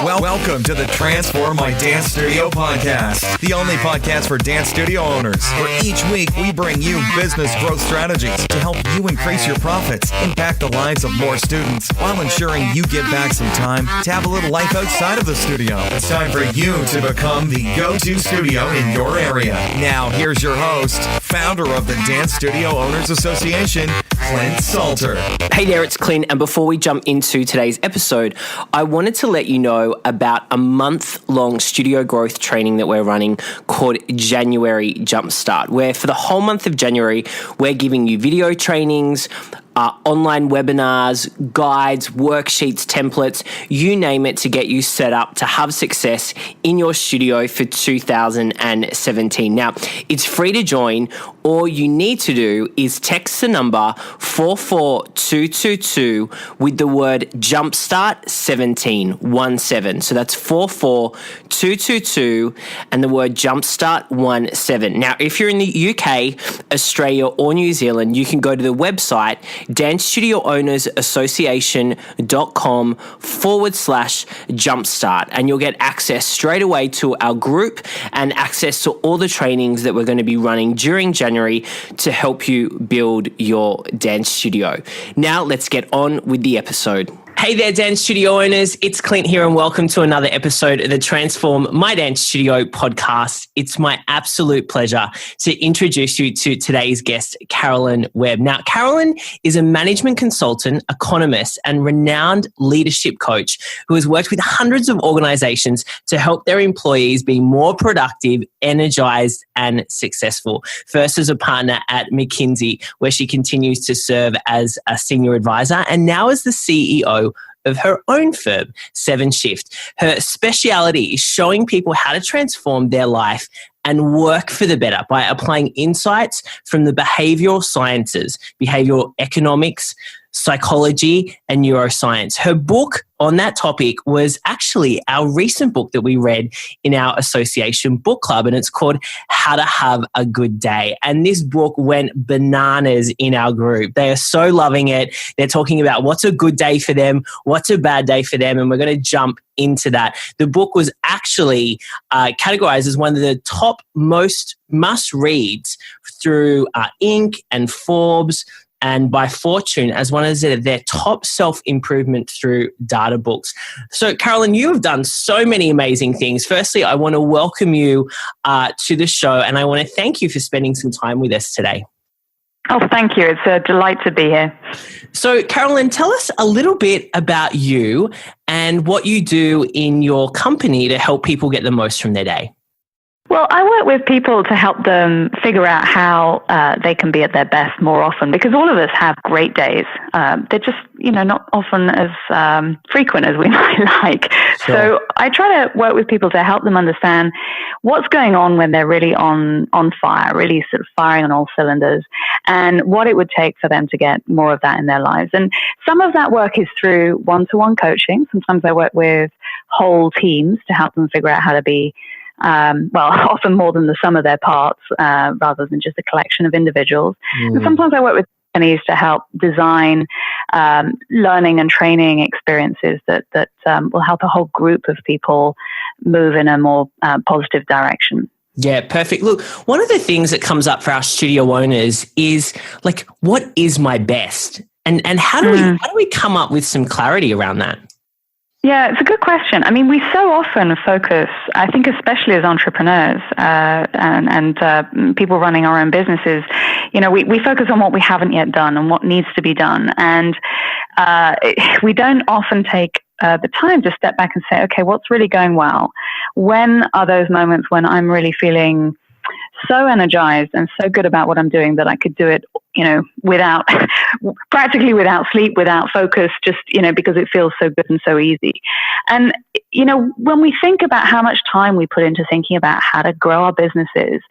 Welcome to the Transform My Dance Studio podcast, the only podcast for dance studio owners, where each week we bring you business growth strategies to help you increase your profits, impact the lives of more students, while ensuring you get back some time to have a little life outside of the studio. It's time for you to become the go-to studio in your area. Now, here's your host, founder of the Dance Studio Owners Association, Clint Salter. Hey there, it's Clint, and before we jump into today's episode, I wanted to let you know about a month-long studio growth training that we're running called January Jumpstart, where for the whole month of January, we're giving you video trainings, online webinars, guides, worksheets, templates, you name it, to get you set up to have success in your studio for 2017. Now, it's free to join. All you need to do is text the number 44222 with the word Jumpstart 17. So that's 44222 and the word Jumpstart 17. Now, if you're in the UK, Australia, or New Zealand, you can go to the website dancestudiowners.association.com/jumpstart, and you'll get access straight away to our group and access to all the trainings that we're going to be running during January to help you build your dance studio. Now let's get on with the episode. Hey there, dance studio owners. It's Clint here, and welcome to another episode of the Transform My Dance Studio podcast. It's my absolute pleasure to introduce you to today's guest, Caroline Webb. Now, Caroline is a management consultant, economist, and renowned leadership coach who has worked with hundreds of organizations to help their employees be more productive, energized, and successful. First as a partner at McKinsey, where she continues to serve as a senior advisor, and now as the CEO of her own firm, 7 Shift. Her speciality is showing people how to transform their life and work for the better by applying insights from the behavioral sciences, behavioral economics, psychology, and neuroscience. Her book on that topic was actually our recent book that we read in our association book club, and it's called How to Have a Good Day. And this book went bananas in our group. They are so loving it. They're talking about what's a good day for them, what's a bad day for them, and we're going to jump into that. The book was actually categorized as one of the top most must-reads through Inc. and Forbes, and by Fortune as one of their top self-improvement through data books. So, Caroline, you have done so many amazing things. Firstly, I want to welcome you to the show, and I want to thank you for spending some time with us today. Oh, thank you. It's a delight to be here. So, Caroline, tell us a little bit about you and what you do in your company to help people get the most from their day. Well, I work with people to help them figure out how they can be at their best more often, because all of us have great days. They're just, not often as frequent as we might like. Sure. So I try to work with people to help them understand what's going on when they're really on fire, really sort of firing on all cylinders, and what it would take for them to get more of that in their lives. And some of that work is through one-to-one coaching. Sometimes I work with whole teams to help them figure out how to be often more than the sum of their parts, rather than just a collection of individuals. And sometimes I work with companies to help design learning and training experiences that will help a whole group of people move in a more positive direction. Yeah, perfect. Look, one of the things that comes up for our studio owners is like, what is my best? And how do we come up with some clarity around that? Yeah, it's a good question. I mean, we so often focus, I think especially as entrepreneurs and people running our own businesses, we focus on what we haven't yet done and what needs to be done. And we don't often take the time to step back and say, okay, what's really going well? When are those moments when I'm really feeling so energized and so good about what I'm doing that I could do it, practically without sleep, without focus, just, because it feels so good and so easy. And, when we think about how much time we put into thinking about how to grow our businesses,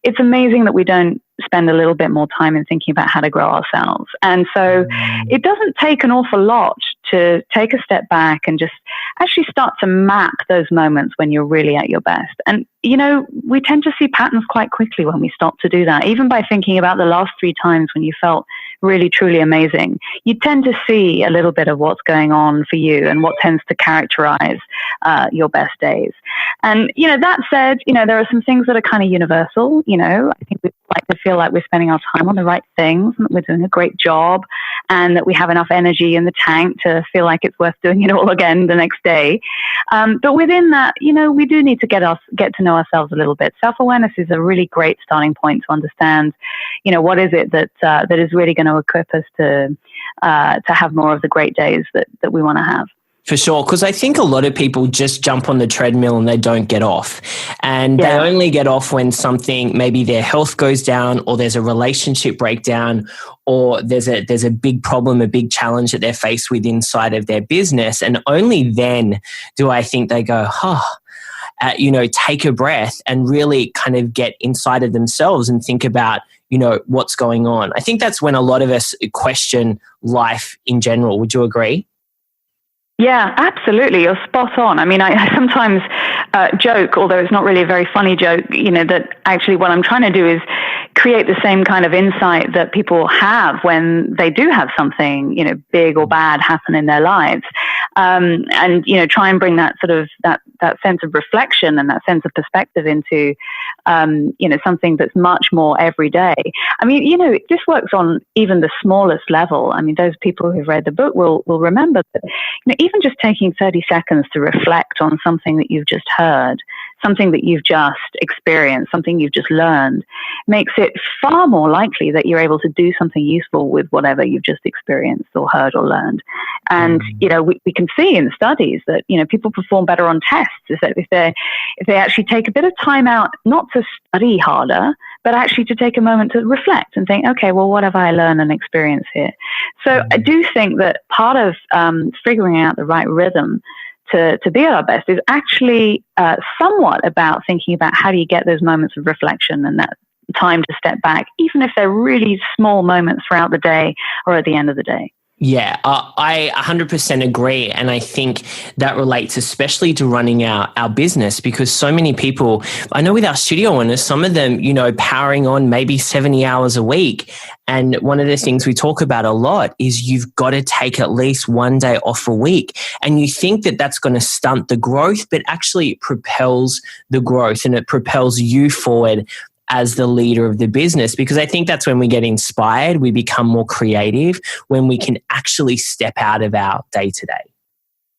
it's amazing that we don't spend a little bit more time in thinking about how to grow ourselves. And so it doesn't take an awful lot to take a step back and just actually start to map those moments when you're really at your best. And, we tend to see patterns quite quickly when we start to do that. Even by thinking about the last 3 times when you felt really, truly amazing, you tend to see a little bit of what's going on for you and what tends to characterize your best days. And, that said, there are some things that are kind of universal. I think we like to feel like we're spending our time on the right things, and that we're doing a great job, and that we have enough energy in the tank to feel like it's worth doing it all again the next day. But within that, we do need to get to know ourselves a little bit. Self-awareness is a really great starting point to understand, what is it that is really going to equip us to have more of the great days that we want to have. For sure, because I think a lot of people just jump on the treadmill and they don't get off. And they only get off when something, maybe their health goes down, or there's a relationship breakdown, or there's a big problem, a big challenge that they're faced with inside of their business. And only then do I think they go, take a breath and really kind of get inside of themselves and think about, what's going on. I think that's when a lot of us question life in general. Would you agree? Yeah, absolutely. You're spot on. I mean, I sometimes joke, although it's not really a very funny joke, that actually what I'm trying to do is create the same kind of insight that people have when they do have something, big or bad happen in their lives. And, try and bring that sort of, that sense of reflection and that sense of perspective into, something that's much more everyday. I mean, this works on even the smallest level. I mean, those people who've read the book will remember that, even just taking 30 seconds to reflect on something that you've just heard, something that you've just experienced, something you've just learned, makes it far more likely that you're able to do something useful with whatever you've just experienced or heard or learned. And, we can see in studies that, people perform better on tests if they actually take a bit of time out, not to study harder, but actually to take a moment to reflect and think, okay, well, what have I learned and experienced here? So I do think that part of figuring out the right rhythm to be at our best is actually somewhat about thinking about how do you get those moments of reflection and that time to step back, even if they're really small moments throughout the day or at the end of the day. Yeah, I 100% agree. And I think that relates especially to running our business, because so many people, I know with our studio owners, some of them, powering on maybe 70 hours a week. And one of the things we talk about a lot is you've got to take at least one day off a week. And you think that that's going to stunt the growth, but actually it propels the growth and it propels you forward as the leader of the business, because I think that's when we get inspired, we become more creative, when we can actually step out of our day-to-day.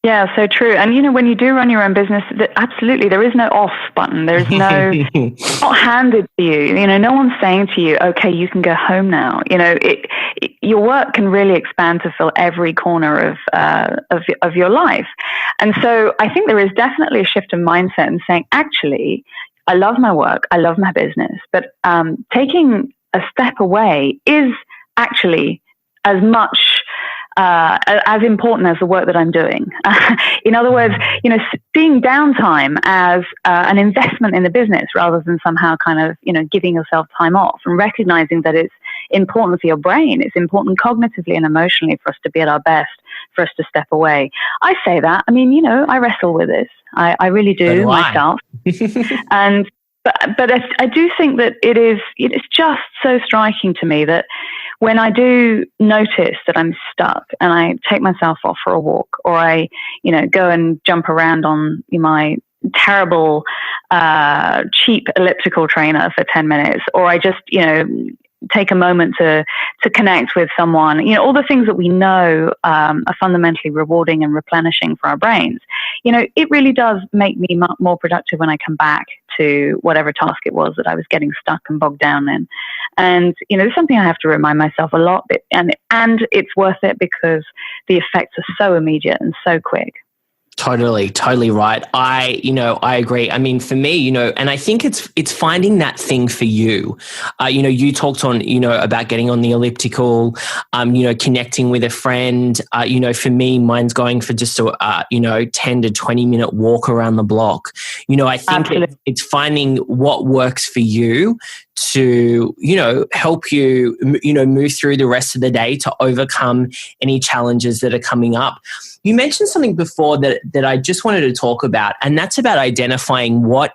Yeah, so true. And, when you do run your own business, absolutely, there is no off button. There's no, it's not handed to you. No one's saying to you, okay, you can go home now. Your work can really expand to fill every corner of your life. And so I think there is definitely a shift in mindset and saying, actually, I love my work, I love my business, but taking a step away is actually as much as important as the work that I'm doing. In other words, seeing downtime as an investment in the business rather than somehow kind of, giving yourself time off, and recognizing that it's important for your brain, it's important cognitively and emotionally for us to be at our best, for us to step away. I say that. I mean, I wrestle with this. I really do myself. But I do think that it's just so striking to me that when I do notice that I'm stuck and I take myself off for a walk, or I, go and jump around on my terrible, cheap elliptical trainer for 10 minutes, or I just, take a moment to connect with someone, all the things that we know are fundamentally rewarding and replenishing for our brains. It really does make me more productive when I come back to whatever task it was that I was getting stuck and bogged down in. And, it's something I have to remind myself a lot, and it's worth it because the effects are so immediate and so quick. Totally right. I agree. I mean, for me, and I think it's finding that thing for you. You talked on, about getting on the elliptical, connecting with a friend. For me, mine's going for just a, 10 to 20 minute walk around the block. I think it's finding what works for you to, help you, move through the rest of the day to overcome any challenges that are coming up. You mentioned something before that I just wanted to talk about, and that's about identifying what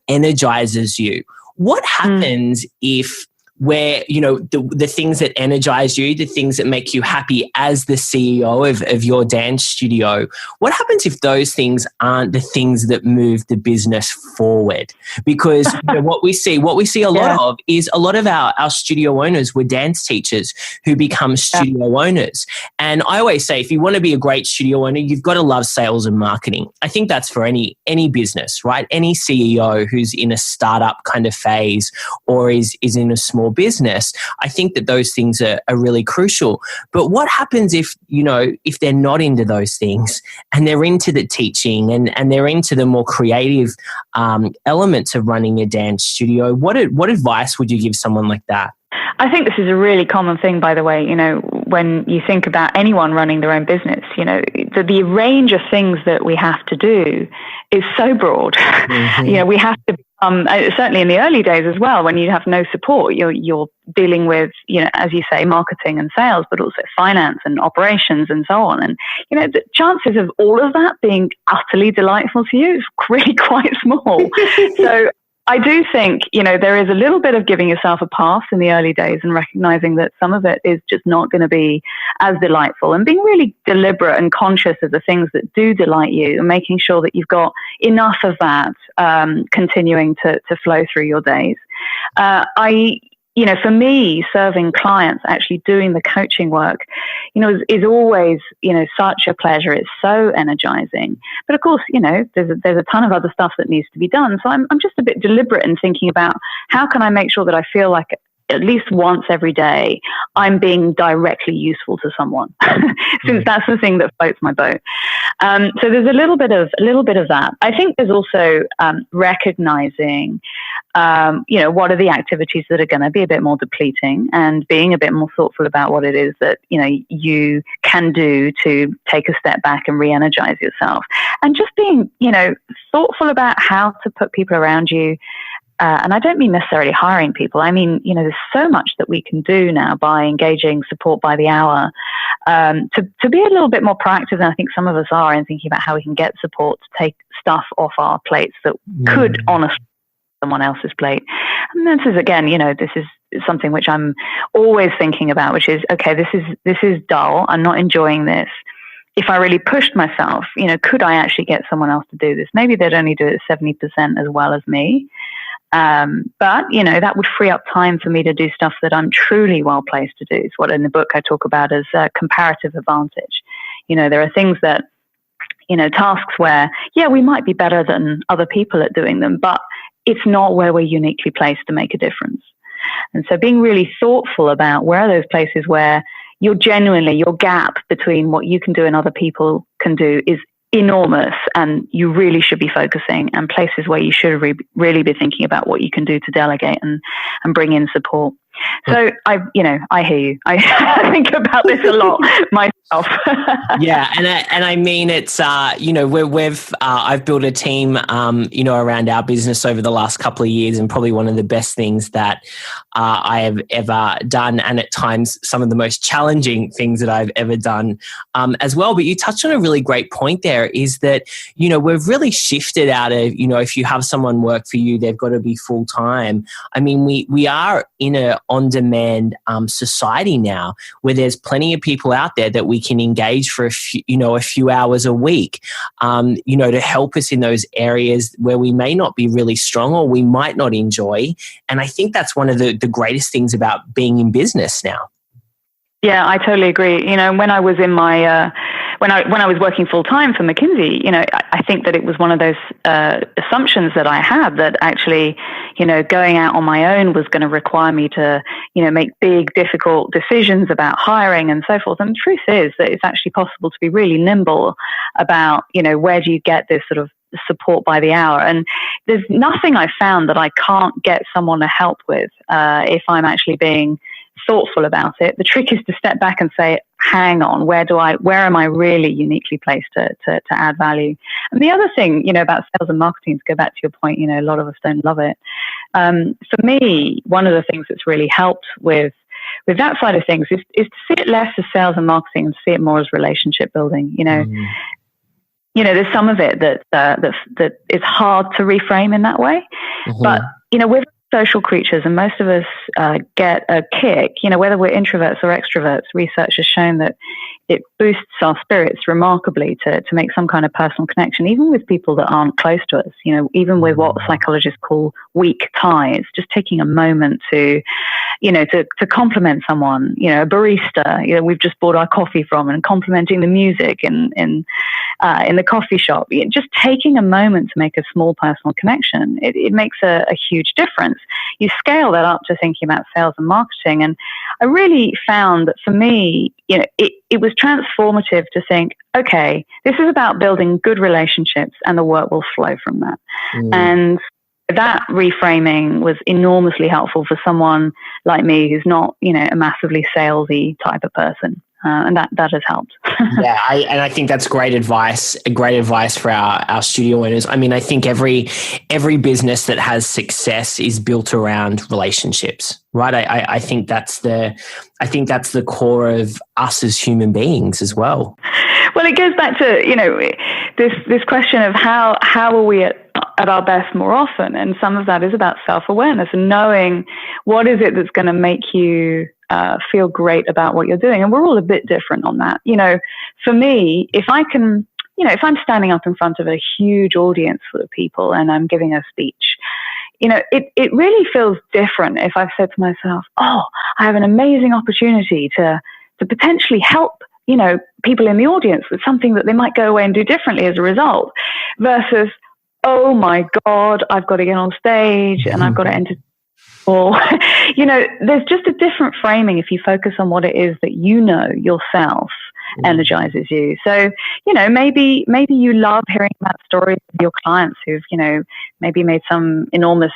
energizes you. What happens if the things that energize you, the things that make you happy as the CEO of your dance studio, what happens if those things aren't the things that move the business forward? Because what we see a lot of is a lot of our studio owners were dance teachers who become studio owners. And I always say, if you want to be a great studio owner, you've got to love sales and marketing. I think that's for any business, right? Any CEO who's in a startup kind of phase or is in a small business, I think that those things are really crucial. But what happens if they're not into those things and they're into the teaching and they're into the more creative elements of running a dance studio? What advice would you give someone like that? I think this is a really common thing, by the way, when you think about anyone running their own business, the range of things that we have to do is so broad. Mm-hmm. We have to certainly in the early days as well, when you have no support, you're dealing with, as you say, marketing and sales, but also finance and operations and so on. And, the chances of all of that being utterly delightful to you is really quite small. So I do think, there is a little bit of giving yourself a pass in the early days and recognizing that some of it is just not going to be as delightful, and being really deliberate and conscious of the things that do delight you and making sure that you've got enough of that continuing to flow through your days. For me, serving clients, actually doing the coaching work, is always, such a pleasure. It's so energizing. But of course, there's a ton of other stuff that needs to be done. So I'm just a bit deliberate in thinking about how can I make sure that I feel like at least once every day I'm being directly useful to someone, since that's the thing that floats my boat. So there's a little bit of that. I think there's also recognizing, what are the activities that are going to be a bit more depleting, and being a bit more thoughtful about what it is that, you can do to take a step back and re-energize yourself, and just being, thoughtful about how to put people around you. And I don't mean necessarily hiring people. I mean, there's so much that we can do now by engaging support by the hour, to be a little bit more proactive than I think some of us are in thinking about how we can get support to take stuff off our plates that could honestly be someone else's plate. And this is, again, this is something which I'm always thinking about, which is, okay, this is dull. I'm not enjoying this. If I really pushed myself, could I actually get someone else to do this? Maybe they'd only do it 70% as well as me. But, that would free up time for me to do stuff that I'm truly well placed to do. It's what in the book I talk about as comparative advantage. There are things that, tasks where, we might be better than other people at doing them, but it's not where we're uniquely placed to make a difference. And so being really thoughtful about where are those places where your gap between what you can do and other people can do is enormous, and you really should be focusing, and places where you should really be thinking about what you can do to delegate and bring in support. So I hear you. I think about this a lot myself. Yeah, and I mean it's I've built a team around our business over the last couple of years, and probably one of the best things that I have ever done, and at times some of the most challenging things that I've ever done as well. But you touched on a really great point there, is that we've really shifted out of if you have someone work for you, they've got to be full time. I mean, we are in a on-demand society now, where there's plenty of people out there that we can engage for a few hours a week, to help us in those areas where we may not be really strong or we might not enjoy. And I think that's one of the greatest things about being in business now. Yeah, I totally agree. When I was in my when I was working full time for McKinsey, I think that it was one of those assumptions that I had, that actually, going out on my own was going to require me to, make big, difficult decisions about hiring and so forth. And the truth is that it's actually possible to be really nimble about, where do you get this sort of support by the hour. And there's nothing I've found that I can't get someone to help with if I'm actually being thoughtful about it. The trick is to step back and say, hang on, where am I really uniquely placed to add value? And the other thing, about sales and marketing, to go back to your point, a lot of us don't love it. For me, one of the things that's really helped with that side of things is to see it less as sales and marketing and see it more as relationship building. There's some of it that is hard to reframe in that way. Mm-hmm. But, we're social creatures, and most of us get a kick, whether we're introverts or extroverts. Research has shown that it boosts our spirits remarkably to make some kind of personal connection, even with people that aren't close to us, even with what psychologists call weak ties, just taking a moment to compliment someone, a barista, we've just bought our coffee from, and complimenting the music in the coffee shop, just taking a moment to make a small personal connection. It makes a huge difference. You scale that up to thinking about sales and marketing. And I really found that for me, it was transformative to think, okay, this is about building good relationships and the work will flow from that. And that reframing was enormously helpful for someone like me who's not, a massively salesy type of person. And that has helped. Yeah, I think that's great advice for our studio owners. I mean, I think every business that has success is built around relationships, right? I think that's the core of us as human beings as well. Well, it goes back to, this question of how are we at our best more often? And some of that is about self-awareness and knowing what is it that's going to make you feel great about what you're doing. And we're all a bit different on that. For me, if I'm standing up in front of a huge audience full of people and I'm giving a speech, it really feels different if I've said to myself, oh, I have an amazing opportunity to potentially help, people in the audience with something that they might go away and do differently as a result, versus, oh my God, I've got to get on stage and I've got to enter. Or, there's just a different framing if you focus on what it is that yourself energizes you. So, maybe you love hearing about stories of your clients who've, maybe made some enormous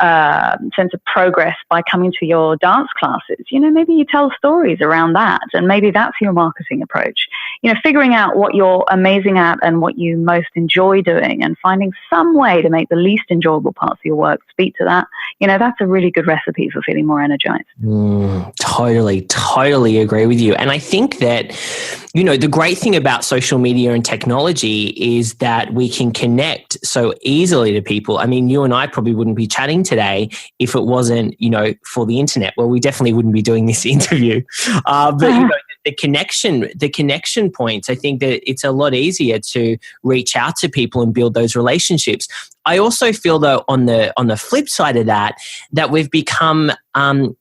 sense of progress by coming to your dance classes. Maybe you tell stories around that, and maybe that's your marketing approach. Figuring out what you're amazing at and what you most enjoy doing, and finding some way to make the least enjoyable parts of your work speak to that. That's a really good recipe for feeling more energized. Totally agree with you. And I think that, the great thing about social media and technology is that we can connect so easily to people. I mean, you and I probably wouldn't be chatting today if it wasn't, for the internet. Well, we definitely wouldn't be doing this interview. But the connection points, I think that it's a lot easier to reach out to people and build those relationships. I also feel, though, on the flip side of that we've become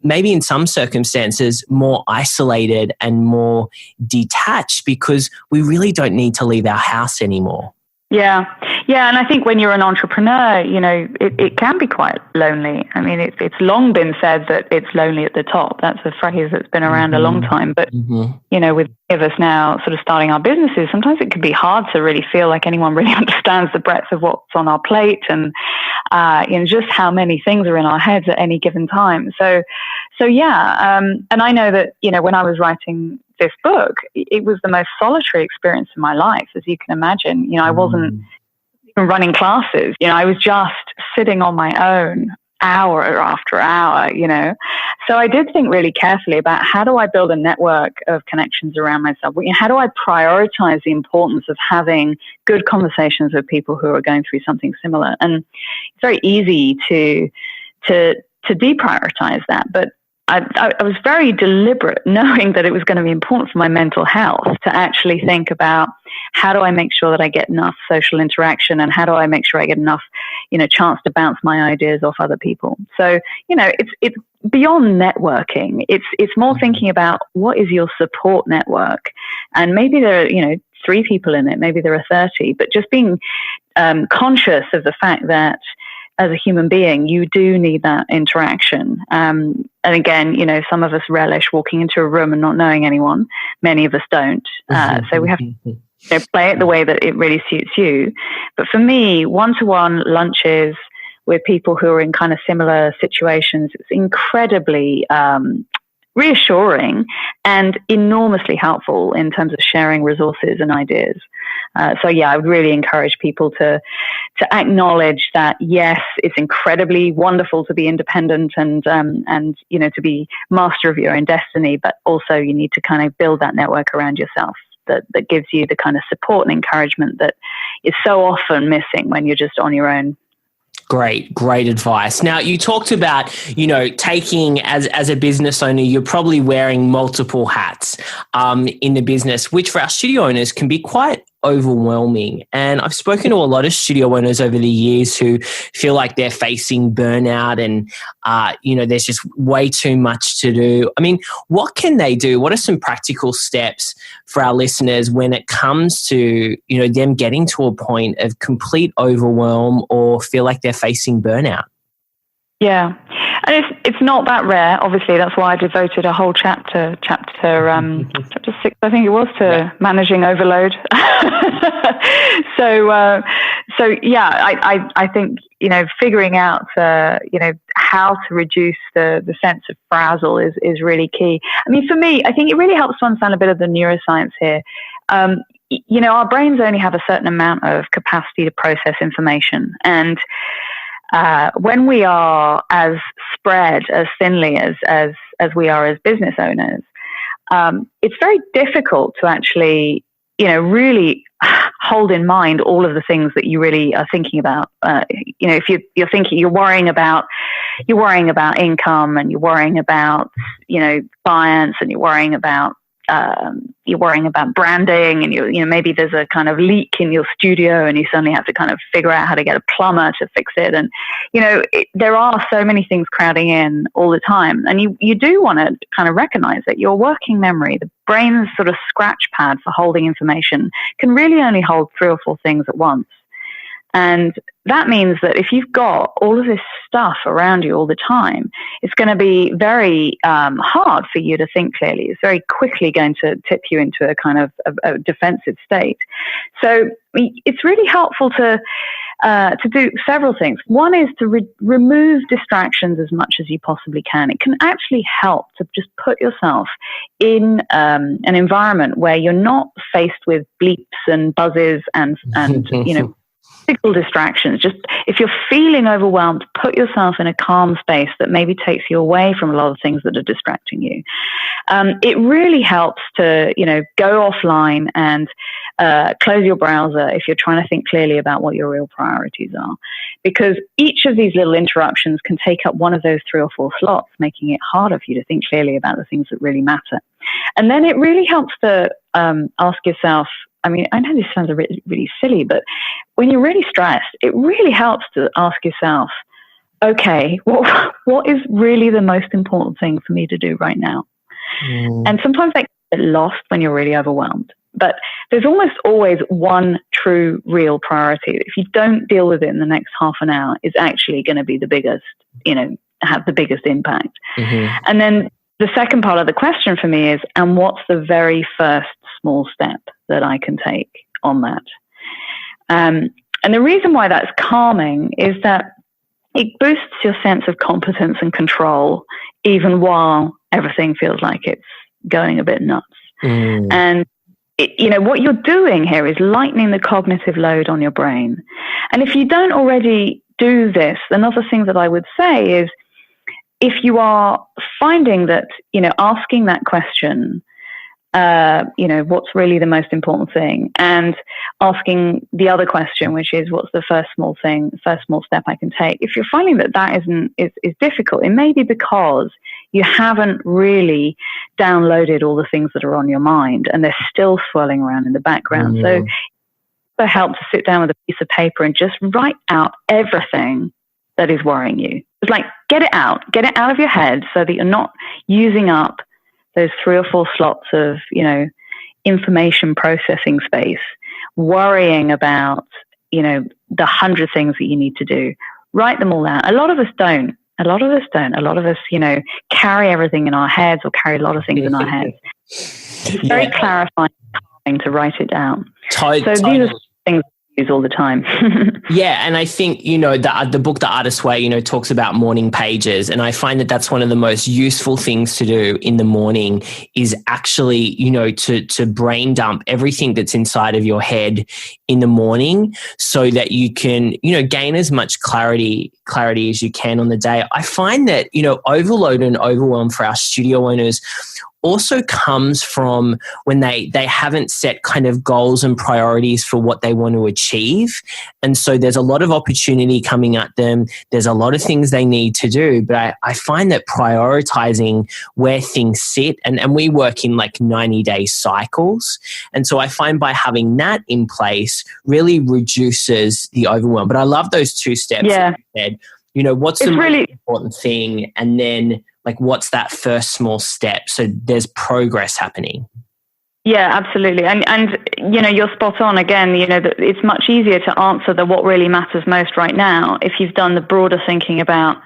maybe in some circumstances more isolated and more detached because we really don't need to leave our house anymore. Yeah. And I think when you're an entrepreneur, it can be quite lonely. I mean, it's long been said that it's lonely at the top. That's a phrase that's been around a long time. But, with of us now sort of starting our businesses, sometimes it can be hard to really feel like anyone really understands the breadth of what's on our plate and, just how many things are in our heads at any given time. So yeah. And I know that, when I was writing this book, it was the most solitary experience in my life, as you can imagine. I wasn't even running classes. I was just sitting on my own hour after hour, So I did think really carefully about how do I build a network of connections around myself? How do I prioritize the importance of having good conversations with people who are going through something similar? And it's very easy to deprioritize that, but I was very deliberate, knowing that it was going to be important for my mental health to actually think about how do I make sure that I get enough social interaction, and how do I make sure I get enough, chance to bounce my ideas off other people. So, it's beyond networking. It's more thinking about what is your support network, and maybe there are, 3 people in it, maybe there are 30, but just being conscious of the fact that as a human being, you do need that interaction. And again, some of us relish walking into a room and not knowing anyone. Many of us don't. So we have to play it the way that it really suits you. But for me, one-to-one lunches with people who are in kind of similar situations, it's incredibly reassuring and enormously helpful in terms of sharing resources and ideas. So yeah, I would really encourage people to acknowledge that, yes, it's incredibly wonderful to be independent and to be master of your own destiny, but also you need to kind of build that network around yourself that gives you the kind of support and encouragement that is so often missing when you're just on your own. Great advice. Now, you talked about, taking as a business owner, you're probably wearing multiple hats in the business, which for our studio owners can be quite overwhelming. And I've spoken to a lot of studio owners over the years who feel like they're facing burnout and, there's just way too much to do. I mean, what can they do? What are some practical steps for our listeners when it comes to, them getting to a point of complete overwhelm or feel like they're facing burnout? Yeah. And it's not that rare. Obviously, that's why I devoted a whole chapter 6, I think it was, to managing overload. So yeah, I think, figuring out, how to reduce the sense of frazzle is really key. I mean, for me, I think it really helps to understand a bit of the neuroscience here. Our brains only have a certain amount of capacity to process information. And when we are as spread as thinly as we are as business owners, it's very difficult to actually, really hold in mind all of the things that you really are thinking about. If you're thinking, you're worrying about income, and you're worrying about, clients, and you're worrying about branding, and maybe there's a kind of leak in your studio and you suddenly have to kind of figure out how to get a plumber to fix it. And, there are so many things crowding in all the time. And you do want to kind of recognize that your working memory, the brain's sort of scratch pad for holding information, can really only hold 3 or 4 things at once. And that means that if you've got all of this stuff around you all the time, it's going to be very hard for you to think clearly. It's very quickly going to tip you into a kind of a defensive state. So it's really helpful to do several things. One is to remove distractions as much as you possibly can. It can actually help to just put yourself in an environment where you're not faced with bleeps and buzzes and physical distractions. Just if you're feeling overwhelmed, put yourself in a calm space that maybe takes you away from a lot of things that are distracting you. It really helps to, go offline and close your browser if you're trying to think clearly about what your real priorities are, because each of these little interruptions can take up one of those 3 or 4 slots, making it harder for you to think clearly about the things that really matter. And then it really helps to ask yourself, I mean, I know this sounds really, really silly, but when you're really stressed, it really helps to ask yourself, okay, what is really the most important thing for me to do right now? And sometimes that gets lost when you're really overwhelmed. But there's almost always one true, real priority. If you don't deal with it in the next half an hour, it's actually going to be the biggest, have the biggest impact. And then the second part of the question for me is, and what's the very first small step that I can take on that? And the reason why that's calming is that it boosts your sense of competence and control, even while everything feels like it's going a bit nuts. And what you're doing here is lightening the cognitive load on your brain. And if you don't already do this, another thing that I would say is, if you are finding that, asking that question, what's really the most important thing, and asking the other question, which is, what's the first small step I can take? If you're finding that is difficult, it may be because you haven't really downloaded all the things that are on your mind and they're still swirling around in the background. So it helps to sit down with a piece of paper and just write out everything that is worrying you. It's like, get it out of your head so that you're not using up those 3 or 4 slots of, information processing space, worrying about, the 100 things that you need to do. Write them all out. A lot of us don't. A lot of us, carry everything in our heads, or carry a lot of things in our heads. It's very clarifying to write it down. So these are things use all the time. Yeah, and I think, the book, The Artist's Way, talks about morning pages. And I find that that's one of the most useful things to do in the morning is actually, to brain dump everything that's inside of your head in the morning so that you can, gain as much clarity as you can on the day. I find that, overload and overwhelm for our studio owners also comes from when they haven't set kind of goals and priorities for what they want to achieve. And so there's a lot of opportunity coming at them. There's a lot of things they need to do. But I find that prioritizing where things sit, and we work in like 90-day cycles. And so I find by having that in place really reduces the overwhelm. But I love those two steps. Yeah. That you said. What's the really important thing? And then what's that first small step? So there's progress happening. Yeah, absolutely. And you're spot on again, that it's much easier to answer the what really matters most right now if you've done the broader thinking about,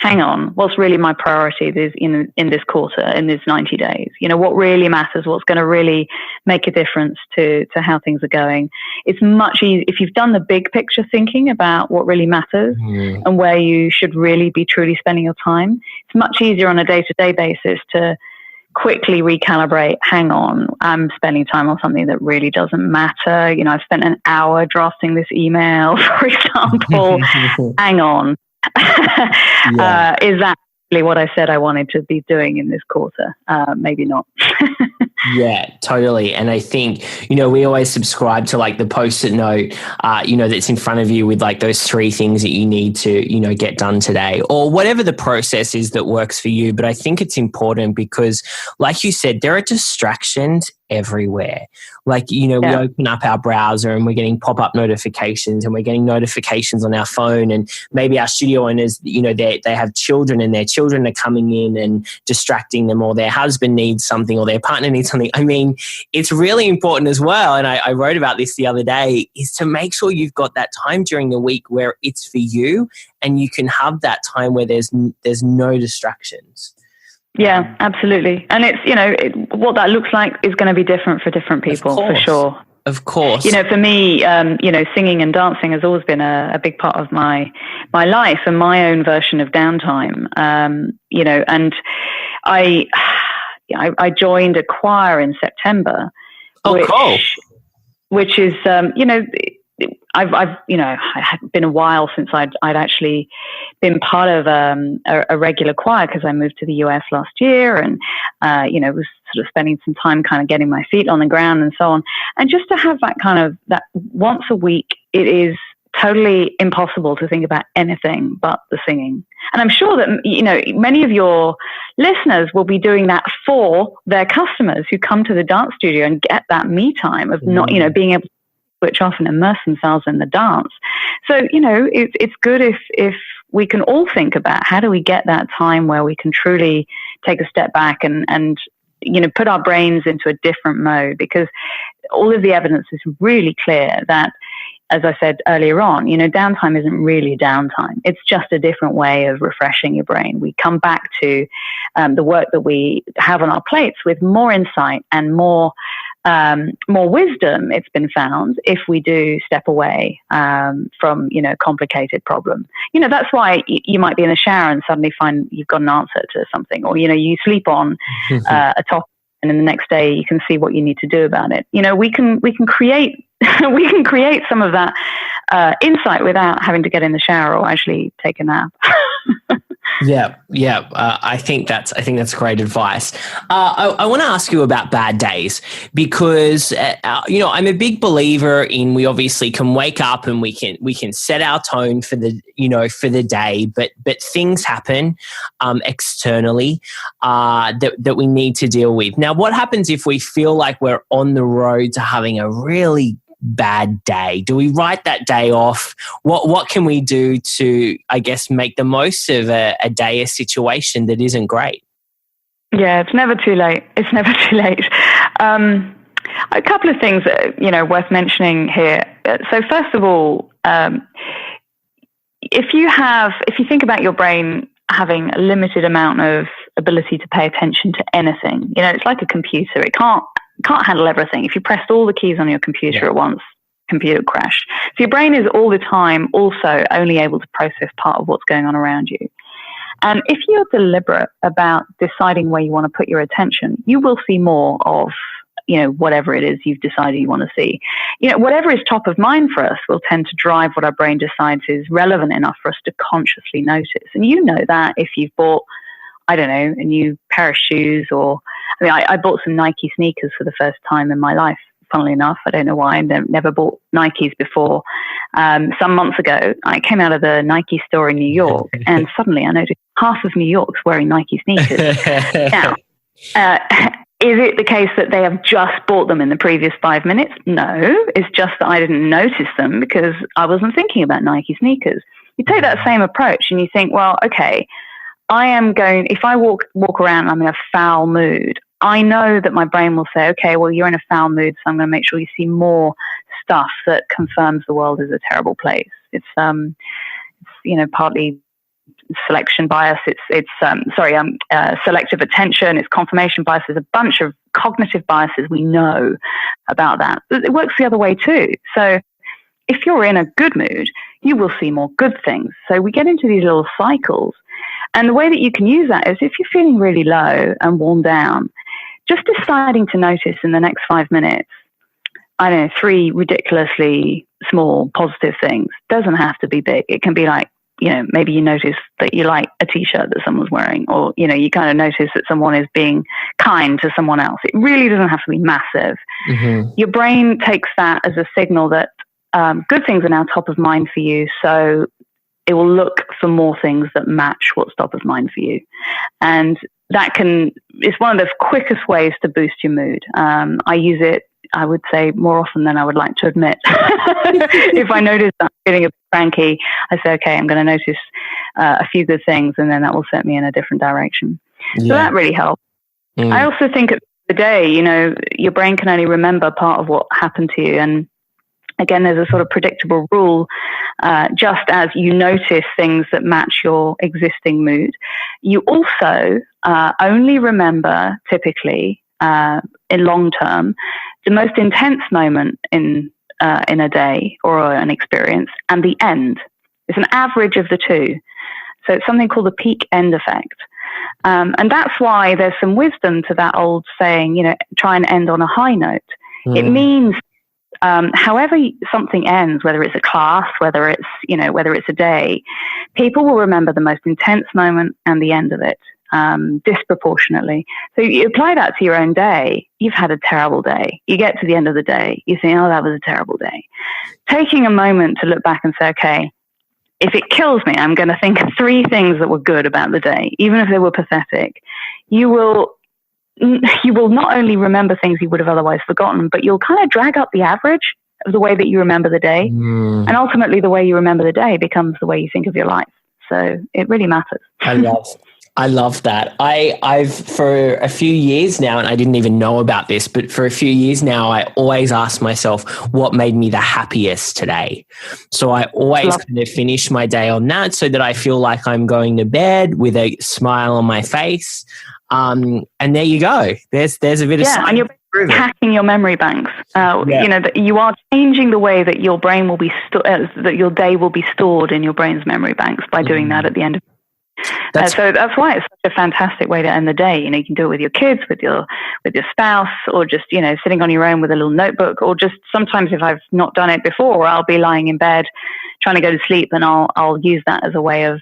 hang on, what's really my priority in this quarter, in these 90 days? What really matters, what's going to really make a difference to how things are going. It's much easier if you've done the big picture thinking about what really matters and where you should really be truly spending your time. It's much easier on a day-to-day basis to quickly recalibrate, hang on, I'm spending time on something that really doesn't matter. I've spent an hour drafting this email, for example. Hang on. Is that really what I said I wanted to be doing in this quarter? Maybe not. Yeah, totally. And I think, we always subscribe to like the Post-it note, that's in front of you with like those 3 things that you need to, get done today or whatever the process is that works for you. But I think it's important because like you said, there are distractions everywhere. Like, we open up our browser and we're getting pop-up notifications and we're getting notifications on our phone, and maybe our studio owners, they have children and their children are coming in and distracting them, or their husband needs something or their partner needs something. I mean, it's really important as well. And I wrote about this the other day, is to make sure you've got that time during the week where it's for you and you can have that time where there's no distractions. Yeah, absolutely. And it's, what that looks like is going to be different for different people, for sure. Of course. For me, singing and dancing has always been a big part of my life and my own version of downtime. And I joined a choir in September. Oh, cool. Which is, it had been a while since I'd actually been part of a regular choir because I moved to the US last year and, was sort of spending some time kind of getting my feet on the ground and so on. And just to have that once a week, it is totally impossible to think about anything but the singing. And I'm sure that, many of your listeners will be doing that for their customers who come to the dance studio and get that me time of not, being able to switch off and immerse themselves in the dance. So, it's good if we can all think about how do we get that time where we can truly take a step back and put our brains into a different mode, because all of the evidence is really clear that, as I said earlier on, downtime isn't really downtime. It's just a different way of refreshing your brain. We come back to the work that we have on our plates with more insight and more wisdom, it's been found, if we do step away from, complicated problem. That's why you might be in the shower and suddenly find you've got an answer to something, or, you sleep on a topic and then the next day you can see what you need to do about it. We can create we can create some of that insight without having to get in the shower or actually take a nap. Yeah. I think that's great advice. I want to ask you about bad days because I'm a big believer in we obviously can wake up and we can set our tone for the day, but things happen externally that we need to deal with. Now, what happens if we feel like we're on the road to having a really bad day? Do we write that day off? What can we do to, I guess, make the most of a day, a situation that isn't great? Yeah, it's never too late. It's never too late. A couple of things, worth mentioning here. So first of all, if you think about your brain having a limited amount of ability to pay attention to anything, it's like a computer. It can't handle everything. If you pressed all the keys on your computer at once, computer crashed. So your brain is all the time also only able to process part of what's going on around you. And if you're deliberate about deciding where you want to put your attention, you will see more of, whatever it is you've decided you want to see. Whatever is top of mind for us will tend to drive what our brain decides is relevant enough for us to consciously notice. And you know that if you've bought, I don't know, a new pair of shoes, or, I bought some Nike sneakers for the first time in my life. Funnily enough, I don't know why. I never bought Nikes before. Some months ago, I came out of the Nike store in New York, and suddenly I noticed half of New York's wearing Nike sneakers. Now, is it the case that they have just bought them in the previous 5 minutes? No, it's just that I didn't notice them because I wasn't thinking about Nike sneakers. You take that same approach and you think, well, okay, if I walk around and I'm in a foul mood, I know that my brain will say, okay, well, you're in a foul mood, so I'm going to make sure you see more stuff that confirms the world is a terrible place. It's partly selection bias. It's selective attention. It's confirmation bias. There's a bunch of cognitive biases we know about that. It works the other way too. So if you're in a good mood, you will see more good things. So we get into these little cycles. And the way that you can use that is if you're feeling really low and worn down, just deciding to notice in the next 5 minutes, 3 ridiculously small positive things. Doesn't have to be big. It can be like, maybe you notice that you like a t-shirt that someone's wearing, or, you kind of notice that someone is being kind to someone else. It really doesn't have to be massive. Mm-hmm. Your brain takes that as a signal that good things are now top of mind for you. So it will look for more things that match what's top of mind for you. And it's one of the quickest ways to boost your mood. I use it, I would say, more often than I would like to admit. If I notice that I'm feeling a bit cranky, I say, okay, I'm going to notice a few good things, and then that will set me in a different direction. Yeah. So that really helps. I also think at the day, your brain can only remember part of what happened to you. And again, there's a sort of predictable rule. Just as you notice things that match your existing mood, you also only remember, typically, in long term, the most intense moment in a day or an experience, and the end. It's an average of the two. So it's something called the peak end effect. And that's why there's some wisdom to that old saying, try and end on a high note. It means however something ends, whether it's a class, whether it's a day, people will remember the most intense moment and the end of it disproportionately. So you apply that to your own day. You've had a terrible day. You get to the end of the day. You think, oh, that was a terrible day. Taking a moment to look back and say, okay, if it kills me, I'm going to think of 3 things that were good about the day, even if they were pathetic. You will not only remember things you would have otherwise forgotten, but you'll kind of drag up the average of the way that you remember the day. And ultimately, the way you remember the day becomes the way you think of your life. So it really matters. I love that. I've for a few years now, and I didn't even know about this, but for a few years now, I always ask myself what made me the happiest today. So I always kind of finish my day on that so that I feel like I'm going to bed with a smile on my face. And there you go. There's a bit of science. And you're hacking your memory banks. That you are changing the way that your brain will be that your day will be stored in your brain's memory banks by doing that at the end of. So that's why it's such a fantastic way to end the day. You can do it with your kids, with your spouse, or just sitting on your own with a little notebook, or just sometimes if I've not done it before, I'll be lying in bed trying to go to sleep, and I'll use that as a way of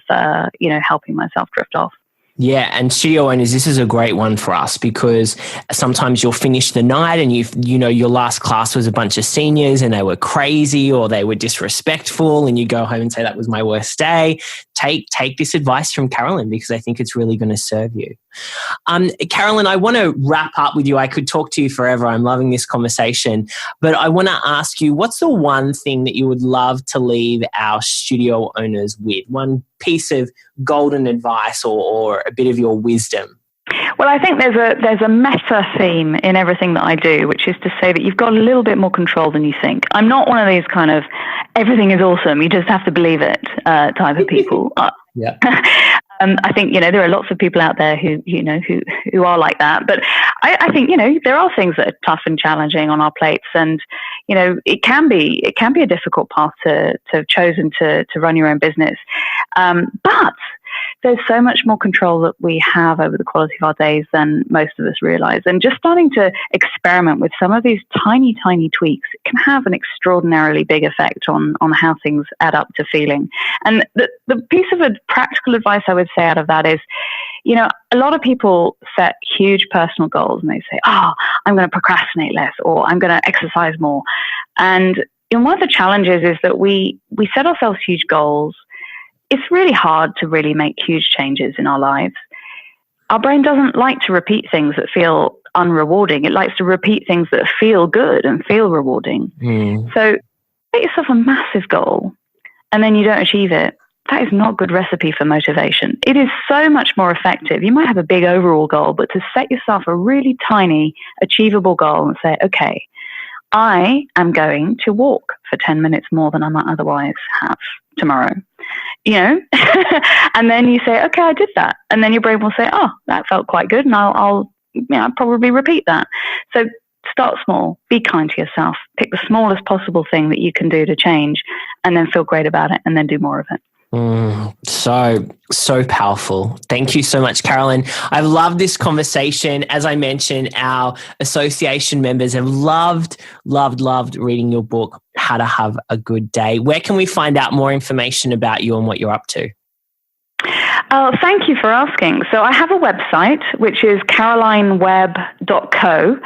helping myself drift off. Yeah, and studio owners, this is a great one for us because sometimes you'll finish the night and your last class was a bunch of seniors and they were crazy or they were disrespectful, and you go home and say that was my worst day. Take this advice from Caroline because I think it's really going to serve you. Caroline, I want to wrap up with you. I could talk to you forever. I'm loving this conversation, but I want to ask you, what's the one thing that you would love to leave our studio owners with? One piece of golden advice or a bit of your wisdom? Well, I think there's a meta theme in everything that I do, which is to say that you've got a little bit more control than you think. I'm not one of these kind of everything is awesome, you just have to believe it type of people. I think, there are lots of people out there who are like that. But I think, there are things that are tough and challenging on our plates. And, it can be a difficult path to have chosen to run your own business. But there's so much more control that we have over the quality of our days than most of us realize. And just starting to experiment with some of these tiny, tiny tweaks can have an extraordinarily big effect on how things add up to feeling. And the piece of practical advice I would say out of that is, a lot of people set huge personal goals and they say, I'm going to procrastinate less, or I'm going to exercise more. And one of the challenges is that we set ourselves huge goals. It's really hard to really make huge changes in our lives. Our brain doesn't like to repeat things that feel unrewarding. It likes to repeat things that feel good and feel rewarding. So set yourself a massive goal and then you don't achieve it. That is not a good recipe for motivation. It is so much more effective. You might have a big overall goal, but to set yourself a really tiny, achievable goal and say, okay, I am going to walk for 10 minutes more than I might otherwise have tomorrow. And then you say, okay, I did that. And then your brain will say, that felt quite good. And I'll probably repeat that. So start small, be kind to yourself, pick the smallest possible thing that you can do to change, and then feel great about it, and then do more of it. So powerful. Thank you so much, Caroline. I've loved this conversation. As I mentioned, our association members have loved reading your book, How to Have a Good Day. Where can we find out more information about you and what you're up to? Thank you for asking. So I have a website, which is carolinewebb.co.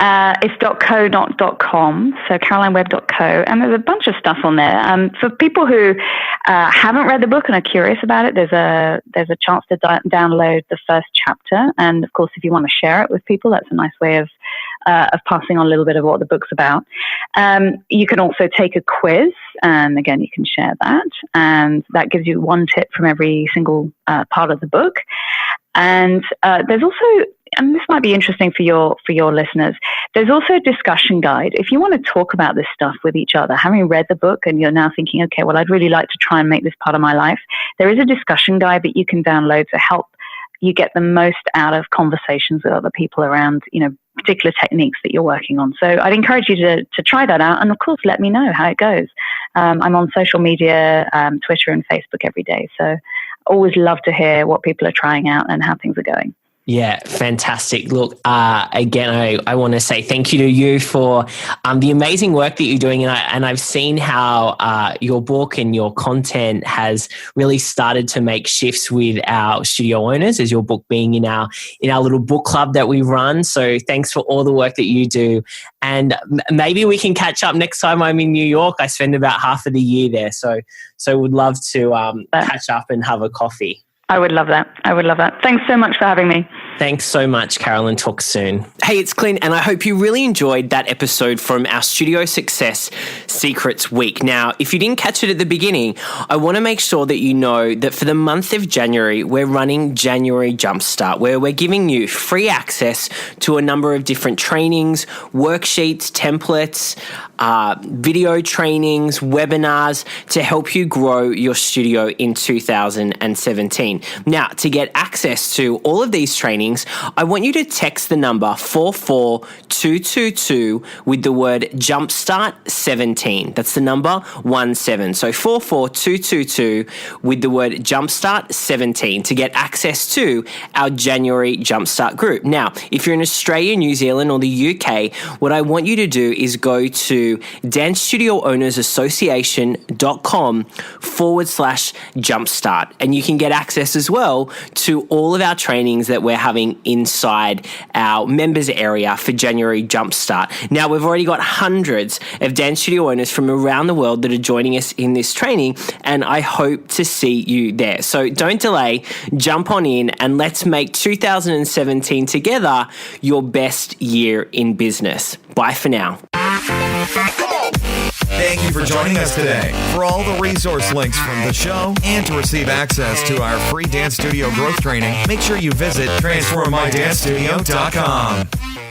It's .co, not .com. So carolinewebb.co. And there's a bunch of stuff on there. For people who haven't read the book and are curious about it, there's a chance to download the first chapter. And of course, if you want to share it with people, that's a nice way of passing on a little bit of what the book's about. You can also take a quiz, and again, you can share that. And that gives you one tip from every single part of the book. And there's also, and this might be interesting for your listeners, there's also a discussion guide. If you want to talk about this stuff with each other, having read the book and you're now thinking, okay, well, I'd really like to try and make this part of my life, there is a discussion guide that you can download to help you get the most out of conversations with other people around, particular techniques that you're working on. So I'd encourage you to try that out. And of course, let me know how it goes. I'm on social media, Twitter and Facebook every day. So always love to hear what people are trying out and how things are going. Yeah, fantastic. Look, again, I want to say thank you to you for the amazing work that you're doing. And I've seen how your book and your content has really started to make shifts with our studio owners, as your book being in our little book club that we run. So thanks for all the work that you do. And maybe we can catch up next time I'm in New York. I spend about half of the year there. So would love to catch up and have a coffee. I would love that. Thanks so much for having me. Thanks so much, Caroline. Talk soon. Hey, it's Clint, and I hope you really enjoyed that episode from our Studio Success Secrets Week. Now, if you didn't catch it at the beginning, I want to make sure that you know that for the month of January, we're running January Jumpstart, where we're giving you free access to a number of different trainings, worksheets, templates, video trainings, webinars to help you grow your studio in 2017. Now, to get access to all of these trainings, I want you to text the number 44222 with the word Jumpstart 17. That's the number 17. So 44222 with the word Jumpstart 17 to get access to our January Jumpstart group. Now, if you're in Australia, New Zealand, or the UK, what I want you to do is go to dancestudioownersassociation.com/Jumpstart, and you can get access as well to all of our trainings that we're having inside our members area for January Jumpstart. Now, we've already got hundreds of dance studio owners from around the world that are joining us in this training, and I hope to see you there. So don't delay, jump on in, and let's make 2017 together your best year in business. Bye for now. Thank you for joining us today. For all the resource links from the show and to receive access to our free dance studio growth training, make sure you visit transformmydancestudio.com.